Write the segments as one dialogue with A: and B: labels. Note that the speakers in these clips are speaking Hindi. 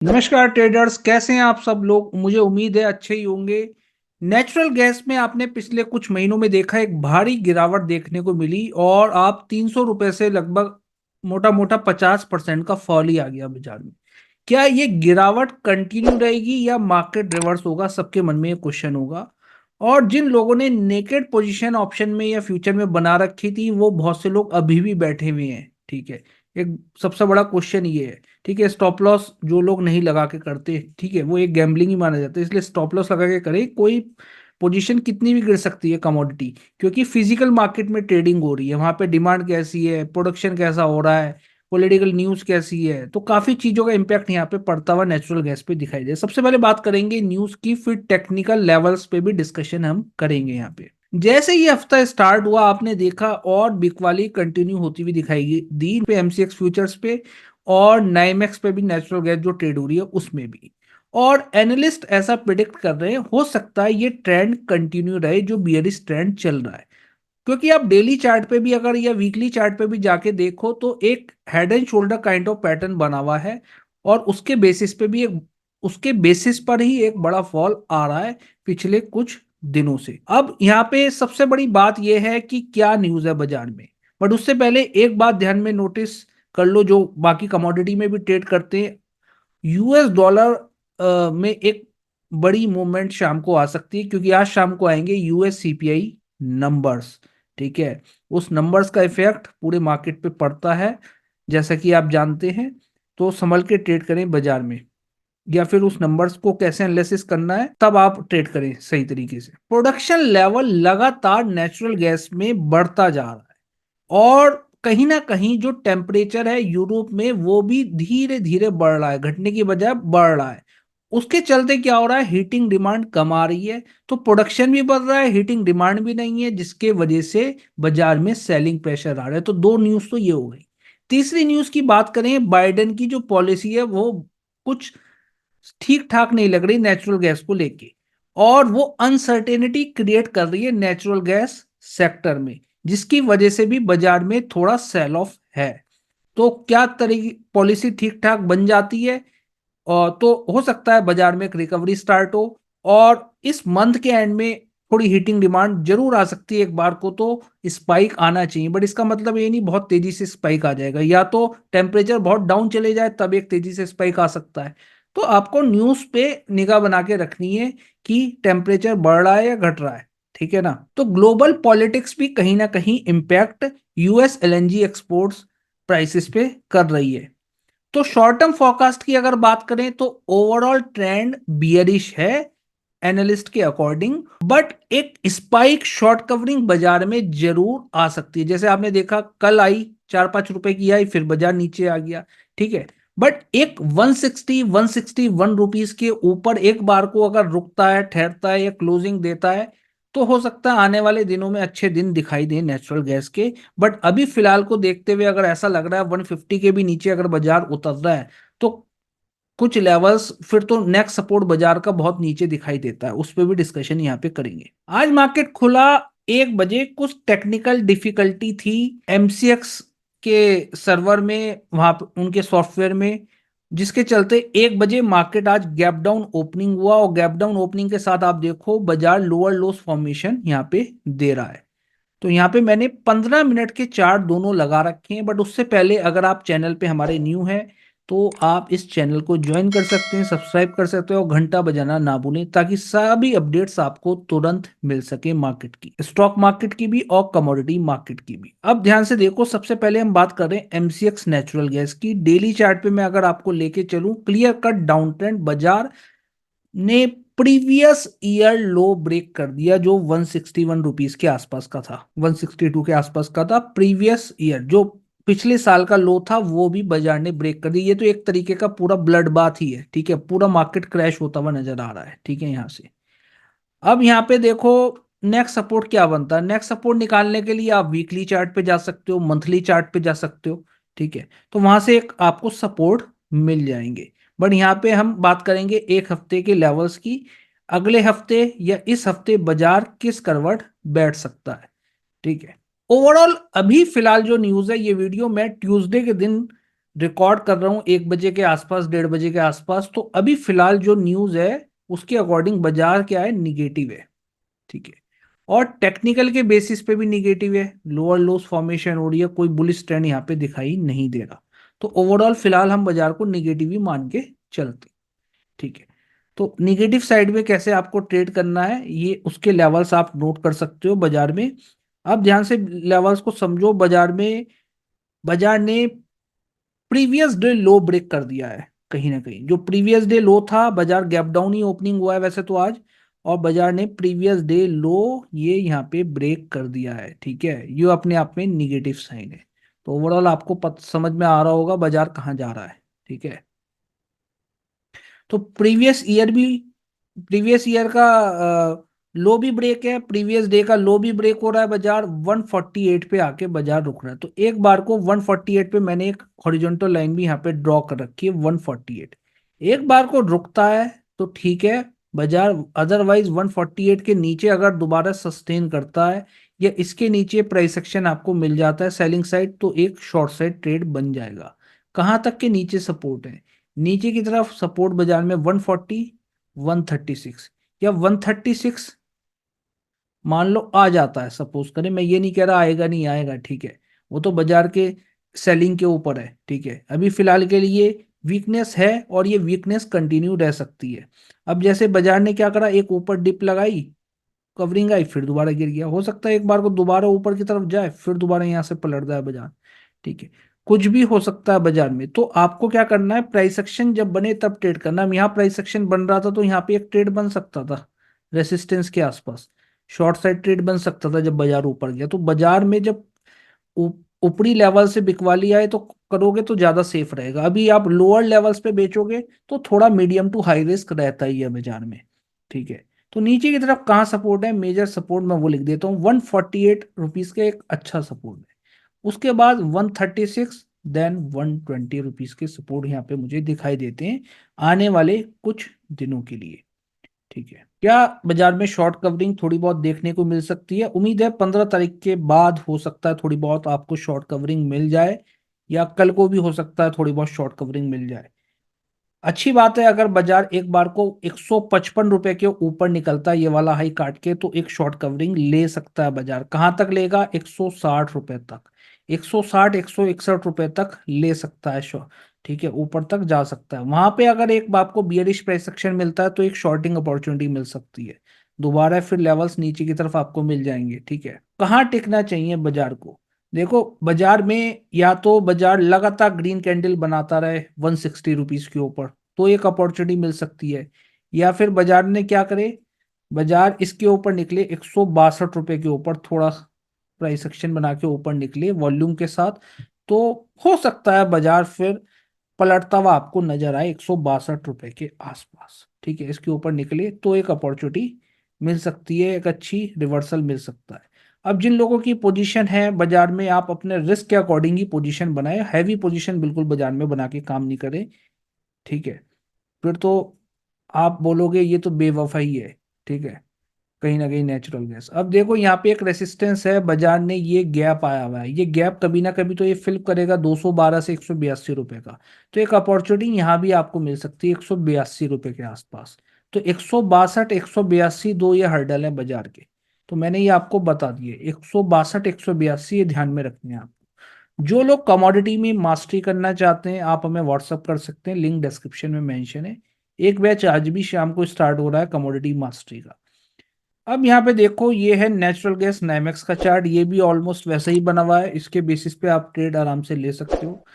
A: नमस्कार ट्रेडर्स, कैसे हैं आप सब लोग। मुझे उम्मीद है अच्छे ही होंगे। नेचुरल गैस में आपने पिछले कुछ महीनों में देखा एक भारी गिरावट देखने को मिली और आप 300 रुपए से लगभग मोटा मोटा 50% का फॉल ही आ गया बाजार में। क्या ये गिरावट कंटिन्यू रहेगी या मार्केट रिवर्स होगा, सबके मन में ये क्वेश्चन होगा। और जिन लोगों ने नेकेड पोजीशन ऑप्शन में या फ्यूचर में बना रखी थी, वो बहुत से लोग अभी भी बैठे हुए हैं। ठीक है, एक सबसे बड़ा क्वेश्चन ये है। ठीक है, स्टॉप लॉस जो लोग नहीं लगा के करते, ठीक है, वो एक गैम्बलिंग ही माना जाता है, इसलिए स्टॉप लॉस लगा के करे। कोई पोजीशन कितनी भी गिर सकती है कमोडिटी, क्योंकि फिजिकल मार्केट में ट्रेडिंग हो रही है, वहां पे डिमांड कैसी है, प्रोडक्शन कैसा हो रहा है, पॉलिटिकल न्यूज कैसी है, तो काफी चीजों का इंपैक्ट यहाँ पे पड़ता हुआ नेचुरल गैस पे दिखाई दे। सबसे पहले बात करेंगे न्यूज की, फिर टेक्निकल लेवल्स पे भी डिस्कशन हम करेंगे यहाँ पे। जैसे ये हफ्ता स्टार्ट हुआ, आपने देखा और बिकवाली कंटिन्यू होती हुई दिखाई दी पे एमसीएक्स फ्यूचर्स पे और नाइमेक्स पे भी, नेचुरल गैस जो ट्रेड हो रही है उसमें भी। और एनालिस्ट ऐसा प्रिडिक्ट कर रहे हैं, हो सकता है ये ट्रेंड कंटिन्यू रहे जो बियरिश ट्रेंड चल रहा है। क्योंकि आप डेली चार्ट पे भी अगर या वीकली चार्ट पे भी जाके देखो तो एक head and shoulder kind of pattern बना हुआ है, और उसके बेसिस पे भी एक, उसके बेसिस पर ही एक बड़ा फॉल आ रहा है पिछले कुछ दिनों से। अब यहाँ पे सबसे बड़ी बात यह है कि क्या न्यूज है बाजार में। बट उससे पहले एक बात ध्यान में नोटिस कर लो, जो बाकी कमोडिटी में भी ट्रेड करते हैं, यूएस डॉलर में एक बड़ी मूवमेंट शाम को आ सकती है, क्योंकि आज शाम को आएंगे यूएस सीपीआई नंबर्स। ठीक है, उस नंबर्स का इफेक्ट पूरे मार्केट पे पड़ता है, जैसा कि आप जानते हैं। तो संभल के ट्रेड करें बाजार में, या फिर उस नंबर्स को कैसे एनालिसिस करना है तब आप ट्रेड करें सही तरीके से। प्रोडक्शन लेवल लगातार नेचुरल गैस में बढ़ता जा रहा है, और कहीं ना कहीं जो टेम्परेचर है यूरोप में वो भी धीरे धीरे बढ़ रहा है, घटने की बजाय बढ़ रहा है। उसके चलते क्या हो रहा है, हीटिंग डिमांड कम आ रही है, तो प्रोडक्शन भी बढ़ रहा है, हीटिंग डिमांड भी नहीं है, जिसके वजह से बाजार में सेलिंग प्रेशर आ रहा है। तो दो न्यूज तो ये हो गई। तीसरी न्यूज की बात करें, बाइडेन की जो पॉलिसी है वो कुछ ठीक ठाक नहीं लग रही नेचुरल गैस को लेके, और वो अनसर्टेनिटी क्रिएट कर रही है नेचुरल गैस सेक्टर में, जिसकी वजह से भी बाजार में थोड़ा सेल ऑफ है। तो क्या तरीके पॉलिसी ठीक ठाक बन जाती है, और तो हो सकता है बाजार में एक रिकवरी स्टार्ट हो, और इस मंथ के एंड में थोड़ी हीटिंग डिमांड जरूर आ सकती है। एक बार को तो स्पाइक आना चाहिए, बट इसका मतलब ये नहीं बहुत तेजी से स्पाइक आ जाएगा, या तो टेम्परेचर बहुत डाउन चले जाए तब एक तेजी से स्पाइक आ सकता है। तो आपको न्यूज पे निगाह बना के रखनी है कि टेम्परेचर बढ़ रहा है या घट रहा है। ठीक है ना। तो ग्लोबल पॉलिटिक्स भी कहीं ना कहीं impact US LNG exports prices पे कर रही है। तो शॉर्ट टर्म फोरकास्ट की अगर बात करें तो ओवरऑल ट्रेंड बियरिश है एनालिस्ट के अकॉर्डिंग, बट एक स्पाइक शॉर्ट कवरिंग बाजार में जरूर आ सकती है। जैसे आपने देखा कल आई, 4-5 रुपए की आई, फिर बाजार नीचे आ गया। ठीक है, बट एक 161 के ऊपर एक बार को अगर रुकता है, ठहरता है या क्लोजिंग देता है, तो हो सकता है आने वाले दिनों में अच्छे दिन दिखाई दे नेचुरल गैस के। बट अभी फिलहाल को देखते हुए अगर ऐसा लग रहा है 150 के भी नीचे अगर बाजार उतर रहा है, तो कुछ लेवल्स फिर तो नेक्स्ट सपोर्ट बाजार का बहुत नीचे दिखाई देता है, उस पर भी डिस्कशन यहाँ पे करेंगे। आज मार्केट खुला 1 बजे, कुछ टेक्निकल डिफिकल्टी थी एमसीएक्स के सर्वर में, वहां पे उनके सॉफ्टवेयर में, जिसके चलते 1 बजे मार्केट आज गैप डाउन ओपनिंग हुआ, और गैप डाउन ओपनिंग के साथ आप देखो बाजार लोअर लोस फॉर्मेशन यहाँ पे दे रहा है। तो यहाँ पे मैंने 15 मिनट के चार्ट दोनों लगा रखे हैं, बट उससे पहले अगर आप चैनल पे हमारे न्यू हैं तो आप इस चैनल को ज्वाइन कर सकते हैं, सब्सक्राइब कर सकते हो, और घंटा बजाना ना भूलें, ताकि सभी अपडेट्स आपको तुरंत मिल सके, मार्केट की, स्टॉक मार्केट की भी और कमोडिटी मार्केट की भी। अब ध्यान से देखो, सबसे पहले हम बात कर रहे हैं एमसीएक्स नेचुरल गैस की। डेली चार्ट पे मैं अगर आपको लेके चलूं, क्लियर कट डाउन ट्रेंड, बाजार ने प्रीवियस ईयर लो ब्रेक कर दिया, जो 161 रुपीज के आसपास का था, 162 के आसपास का था। प्रीवियस ईयर जो पिछले साल का लो था वो भी बाजार ने ब्रेक कर दिया। ये तो एक तरीके का पूरा ब्लड बाथ ही है। ठीक है, पूरा मार्केट क्रैश होता हुआ नजर आ रहा है। ठीक है, यहाँ से अब यहाँ पे देखो नेक्स्ट सपोर्ट क्या बनता है। नेक्स्ट सपोर्ट निकालने के लिए आप वीकली चार्ट पे जा सकते हो, मंथली चार्ट पे जा सकते हो। ठीक है, तो वहां से एक आपको सपोर्ट मिल जाएंगे। बट यहाँ पे हम बात करेंगे 1 हफ्ते के लेवल्स की, अगले हफ्ते या इस हफ्ते बाजार किस करवट बैठ सकता है। ठीक है, ओवरऑल अभी फिलहाल जो न्यूज है, ये वीडियो मैं ट्यूसडे के दिन रिकॉर्ड कर रहा हूँ 1 बजे के आसपास, 1:30 बजे के आसपास। तो अभी फिलहाल जो न्यूज है उसके अकॉर्डिंग बाजार क्या है, निगेटिव है। ठीक है। और टेक्निकल के बेसिस पे भी निगेटिव है, लोअर लोस फॉर्मेशन हो रही है, कोई बुलिश ट्रेंड यहाँ पे दिखाई नहीं दे रहा। तो ओवरऑल फिलहाल हम बाजार को निगेटिव ही मान के चलते। ठीक है। तो निगेटिव साइड में कैसे आपको ट्रेड करना है, ये उसके लेवल्स आप नोट कर सकते हो बाजार में। आप ध्यान से लेवल्स को समझो बाजार में। बाजार ने प्रीवियस डे लो ब्रेक कर दिया है। कहीं ना कहीं जो प्रीवियस डे लो था, बाजार गैप डाउन ही ओपनिंग हुआ है वैसे तो आज। और बाजार ने प्रीवियस डे लो ये यहाँ पे ब्रेक कर दिया है। ठीक है, ये अपने आप में निगेटिव साइन है। तो ओवरऑल आपको समझ में आ रहा होगा बाजार कहाँ जा रहा है। ठीक है। तो प्रीवियस ईयर का लो भी ब्रेक है, प्रीवियस डे का लो भी ब्रेक हो रहा है। बाजार 148 पे आके बाजार रुक रहा है। तो एक बार को 148 पे मैंने एक हॉरिजॉन्टल लाइन भी यहाँ पे ड्रॉ कर रखी है 148। एक बार को रुकता है तो ठीक है बाजार, अदरवाइज 148 के नीचे अगर दोबारा सस्टेन करता है या इसके नीचे प्राइस एक्शन आपको मिल जाता है सेलिंग साइड, तो एक शॉर्ट साइड ट्रेड बन जाएगा। कहाँ तक के नीचे सपोर्ट है, नीचे की तरफ सपोर्ट बाजार में 140, 136 या 136 मान लो आ जाता है। सपोज करें, मैं ये नहीं कह रहा आएगा नहीं आएगा, ठीक है, वो तो बाजार के सेलिंग के ऊपर है। ठीक है, अभी फिलहाल के लिए वीकनेस है और ये वीकनेस कंटिन्यू रह सकती है। अब जैसे बाजार ने क्या करा, एक ऊपर डिप लगाई, कवरिंग आई, फिर दोबारा गिर गया। हो सकता है एक बार को दोबारा ऊपर की तरफ जाए, फिर दोबारा यहाँ से पलट जाए बाजार। ठीक है, कुछ भी हो सकता है बाजार में। तो आपको क्या करना है, प्राइस एक्शन जब बने तब ट्रेड करना है। यहाँ प्राइस एक्शन बन रहा था तो यहाँ पे एक ट्रेड बन सकता था रेसिस्टेंस के आसपास, शॉर्ट साइड ट्रेड बन सकता था जब बाजार ऊपर गया। तो बाजार में जब ऊपरी लेवल से बिकवाली आए तो करोगे तो ज्यादा सेफ रहेगा। अभी आप लोअर लेवल्स पे बेचोगे तो थोड़ा मीडियम टू हाई रिस्क रहता ही है बाजार में। ठीक है। तो नीचे की तरफ कहाँ सपोर्ट है, मेजर सपोर्ट मैं वो लिख देता हूँ 148 रुपीज का एक अच्छा सपोर्ट है। उसके बाद 136, देन 120 रुपीज के सपोर्ट यहाँ पे मुझे दिखाई देते हैं आने वाले कुछ दिनों के लिए। ठीक है, क्या बाजार में शॉर्ट कवरिंग थोड़ी बहुत देखने को मिल सकती है? उम्मीद है 15 तारीख के बाद हो सकता है थोड़ी बहुत आपको शॉर्ट कवरिंग मिल जाए, या कल को भी हो सकता है थोड़ी बहुत शॉर्ट कवरिंग मिल जाए। अच्छी बात है अगर बाजार एक बार को 155 रुपए के ऊपर निकलता है ये वाला हाई काट के, तो एक शॉर्ट कवरिंग ले सकता है बाजार। कहां तक लेगा, 160 रुपए तक, 160 161 रुपए तक ले सकता है शॉर्ट। ठीक है, ऊपर तक जा सकता है। वहां पे अगर एक आपको बियरिश प्राइस एक्शन मिलता है तो एक शॉर्टिंग अपॉर्चुनिटी मिल सकती है, दोबारा फिर लेवल्स नीचे की तरफ आपको मिल जाएंगे। ठीक है, कहाँ टिकना चाहिए बाजार को? देखो बाजार में या तो बाजार लगातार ग्रीन कैंडल बनाता रहे 160 रुपीज के ऊपर, तो एक अपॉर्चुनिटी मिल सकती है। या फिर बाजार ने क्या करे, बाजार इसके ऊपर निकले 162 रुपए के ऊपर, थोड़ा प्राइस एक्शन बना के ऊपर निकले वॉल्यूम के साथ, तो हो सकता है बाजार फिर पलटता हुआ आपको नजर आए 162 रुपए के आसपास। ठीक है, इसके ऊपर निकले तो एक अपॉर्चुनिटी मिल सकती है, एक अच्छी रिवर्सल मिल सकता है। अब जिन लोगों की पोजीशन है बाजार में, आप अपने रिस्क के अकॉर्डिंग ही पोजीशन बनाए, हैवी पोजीशन बिल्कुल बाजार में बना के काम नहीं करें। ठीक है, फिर तो आप बोलोगे ये तो बेवफाई है। ठीक है, कहीं ना कहीं नेचुरल गैस। अब देखो यहाँ पे एक रेसिस्टेंस है, बाजार ने ये गैप आया हुआ है, ये गैप कभी ना कभी तो ये फिल करेगा 212 से 182 रुपए का। तो एक अपॉर्चुनिटी यहाँ भी आपको मिल सकती है 182 रुपए के आसपास। तो 162 182 दो ये हर्डल है बाजार के। तो मैंने ये आपको बता दिए 162 182 ये ध्यान में रखने हैं आपको। जो लोग कमोडिटी में मास्टरी करना चाहते हैं आप हमें व्हाट्सअप कर सकते हैं, लिंक डिस्क्रिप्शन में मेंशन है। एक बैच आज भी शाम को स्टार्ट हो रहा है कमोडिटी मास्टरी का। अब यहाँ पे देखो ये है नेचुरल गैस नाइमेक्स का चार्ट, ये भी ऑलमोस्ट वैसा ही बना हुआ है। इसके बेसिस पे आप ट्रेड आराम से ले सकते हो।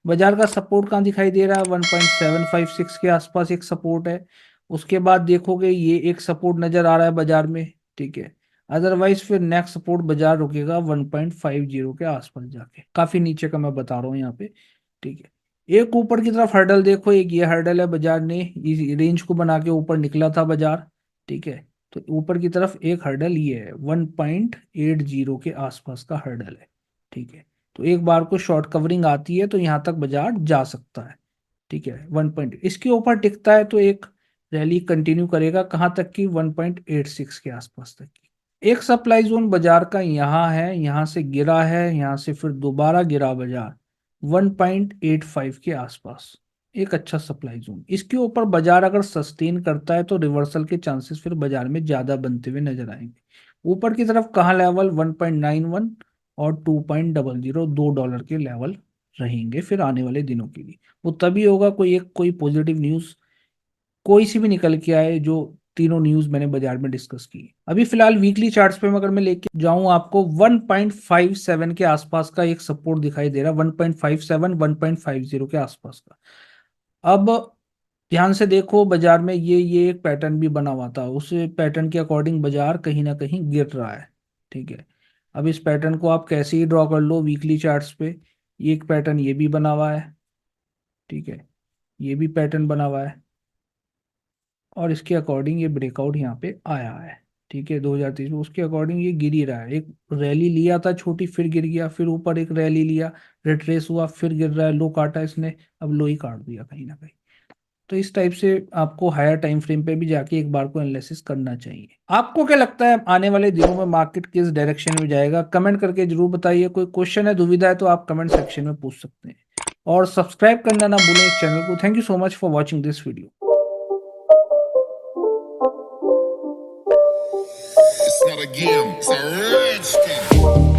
A: बाजार का सपोर्ट कहाँ दिखाई दे रहा है, 1.756 के आसपास एक सपोर्ट है। उसके बाद देखोगे ये एक सपोर्ट नजर आ रहा है बाजार में। ठीक है, अदरवाइज फिर नेक्स्ट सपोर्ट बाजार रुकेगा 1.50 के आसपास जाके, काफी नीचे का मैं बता रहा हूँ यहाँ पे। ठीक है, एक ऊपर की तरफ हर्डल देखो, एक ये हर्डल है, बाजार ने इस रेंज को बना के ऊपर निकला था बाजार। ठीक है, तो ऊपर की तरफ एक हर्डल ये है 1.80 के आसपास का हर्डल है। ठीक है, तो एक बार को शॉर्ट कवरिंग आती है तो यहाँ तक बाजार जा सकता है। ठीक है, 1 पॉइंट इसके ऊपर टिकता है तो एक रैली कंटिन्यू करेगा, कहाँ तक की 1.86 के आसपास तक की। एक सप्लाई जोन बाजार का यहाँ है, यहाँ से गिरा है, यहाँ से फिर दोबारा गिरा बाजार 1.85 के आसपास, एक अच्छा सप्लाई जोन। इसके ऊपर बाजार अगर सस्टेन करता है तो रिवर्सल के चांसेस फिर बाजार में ज्यादा बनते हुए नजर आएंगे। ऊपर की तरफ कहाँ लेवल 1.91 और 2.00 $2 के लेवल रहेंगे फिर आने वाले दिनों के लिए। वो तभी होगा कोई पॉजिटिव न्यूज कोई सी भी निकल के आए, जो तीनों न्यूज मैंने बाजार में डिस्कस की। अभी फिलहाल वीकली चार्ट्स पे अगर मैं लेके जाऊं आपको 1.57 के आसपास का एक सपोर्ट दिखाई दे रहा है, 1.57 1.50 के आसपास का। अब ध्यान से देखो, बाजार में ये एक पैटर्न भी बना हुआ था, उस पैटर्न के अकॉर्डिंग बाजार कहीं ना कहीं गिर रहा है। ठीक है, अब इस पैटर्न को आप कैसे ही ड्रॉ कर लो वीकली चार्ट्स पे, ये एक पैटर्न ये भी बना हुआ है। ठीक है, ये भी पैटर्न बना हुआ है और इसके अकॉर्डिंग ये ब्रेकआउट यहाँ पे आया है। ठीक है, 2023 में उसके अकॉर्डिंग ये गिर ही रहा है। एक रैली लिया था छोटी, फिर गिर गया, फिर ऊपर एक रैली लिया, रिट्रेस हुआ, फिर गिर रहा है, लो काटा इसने, अब लो ही काट दिया कहीं ना कहीं। तो इस टाइप से आपको हायर टाइम फ्रेम पे भी जाके एक बार को एनालिसिस करना चाहिए। आपको क्या लगता है आने वाले दिनों में मार्केट किस डायरेक्शन में जाएगा, कमेंट करके जरूर बताइए। कोई क्वेश्चन है, दुविधा है तो आप कमेंट सेक्शन में पूछ सकते हैं, और सब्सक्राइब करना ना भूलें इस चैनल को। Thank you so much for watching this video.
B: It's not a game, it's a rich thing.